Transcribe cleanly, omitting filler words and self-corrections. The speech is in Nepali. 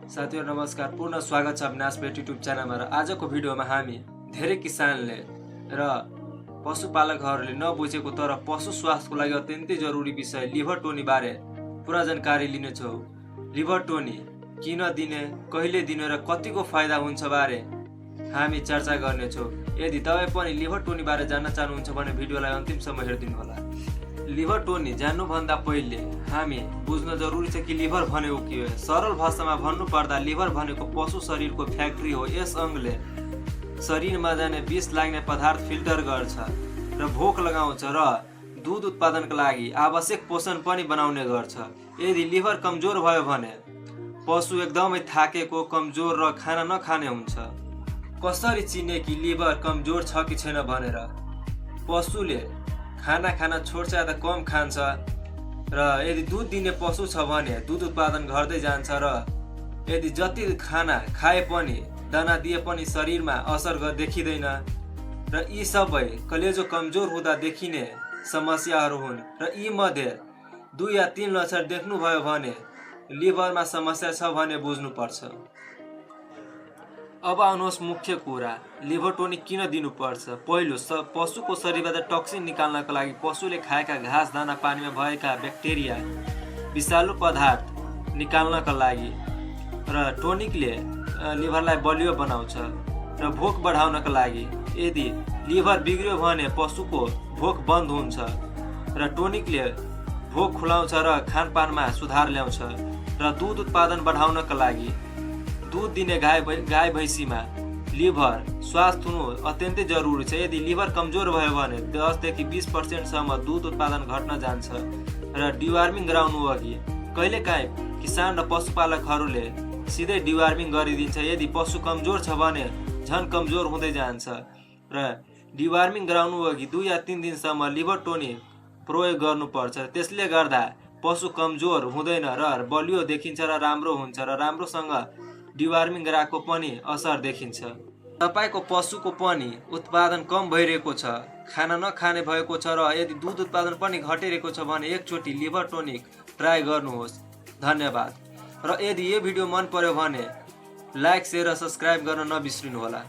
साथीहरु नमस्कार, पूर्ण स्वागत छ अविनाश पेट युट्युब च्यानलमा। र आजको भिडियोमा हामी धेरै किसानले र पशुपालकहरूले नबुझेको तर पशु स्वास्थ्यको लागि अत्यन्तै जरुरी विषय लिभर टोनी बारे पूरा जानकारी लिनेछौँ। लिभर टोनी किन दिने, कहिले दिने र कतिको फाइदा हुन्छ बारे हामी चर्चा गर्नेछौँ। यदि तपाई पनि लिभर टोनी बारे जान्न चाहनुहुन्छ भने भिडियोलाई अन्तिमसम्म हेर्दिनु होला। लिभर टोनी जान्नुभन्दा पहिले हामी बुझ्न जरुरी छ कि लिभर भनेको के हो। सरल भाषामा भन्नुपर्दा लिभर भनेको पशु शरीरको फ्याक्ट्री हो। यस अङ्गले शरीरमा जाने विष लाग्ने पदार्थ फिल्टर गर्छ र भोक लगाउँछ र दूध उत्पादनका लागि आवश्यक पोषण पनि बनाउने गर्छ। यदि लिभर कमजोर भयो भने पशु एकदमै थाकेको, कमजोर र खाना नखाने हुन्छ। कसरी चिन्ने कि लिभर कमजोर छ कि छैन भनेर? पशुले खाना खान छोड्छ या त कम खान्छ र यदि दूध दिने पशु छ भने दूध उत्पादन घट्दै जान्छ र यदि जति खाना खाए पनि, दाना दिए पनि शरीरमा असर देखिँदैन र यी सबै कलेजो कमजोर हुँदा देखिने समस्याहरू हुन्। र यी मध्ये 2 या 3 लक्षण देख्नुभयो भने लिभरमा समस्या छ भने बुझ्नुपर्छ। अब आउनुहोस् मुख्य कुरा, लिभर टोनिक किन दिनुपर्छ। पहिलो, पशुको शरीरबाट टक्सिन निकाल्नका लागि, पशुले खाएका घाँस दाना पानीमा भएका ब्याक्टेरिया विषालु पदार्थ निकाल्नका लागि। र टोनिकले लिभरलाई बलियो बनाउँछ र भोक बढाउनका लागि। यदि लिभर बिग्रियो भने पशुको भोक बन्द हुन्छ र टोनिकले भोक खुलाउँछ र खानपानमा सुधार ल्याउँछ। र दूध उत्पादन बढाउनका लागि, दूध दिने गाई भैँसीमा लिभर स्वास्थ्य हुनु अत्यन्तै जरुरी छ। यदि लिभर कमजोर भयो भने 10 देखि 20% सम्म दूध उत्पादन घट्न जान्छ र डिवार्मिङ गराउनु अघि कहिलेकाहीँ किसान र पशुपालकहरूले सिधै डिवार्मिङ गरिदिन्छ। यदि पशु कमजोर छ भने झन कमजोर हुँदै जान्छ र डिवार्मिङ गराउनु अघि 2 या 3 दिनसम्म लिभर टोनी प्रयोग गर्नुपर्छ। त्यसले गर्दा पशु कमजोर हुँदैन र बलियो देखिन्छ र राम्रो हुन्छ र राम्रोसँग डिवार्मिङ गराएको पनि असर देखिन्छ। तपाईको पशुको पनि उत्पादन कम भइरहेको छ, खाना नखाने भएको छ र यदि दूध उत्पादन पनि घटिरहेको छ भने एकचोटि लिभर टोनिक ट्राई गर्नुहोस्। धन्यवाद। र यदि यो भिडियो मन पर्यो भने लाइक, शेयर र सब्स्क्राइब गर्न नबिर्सिनु होला।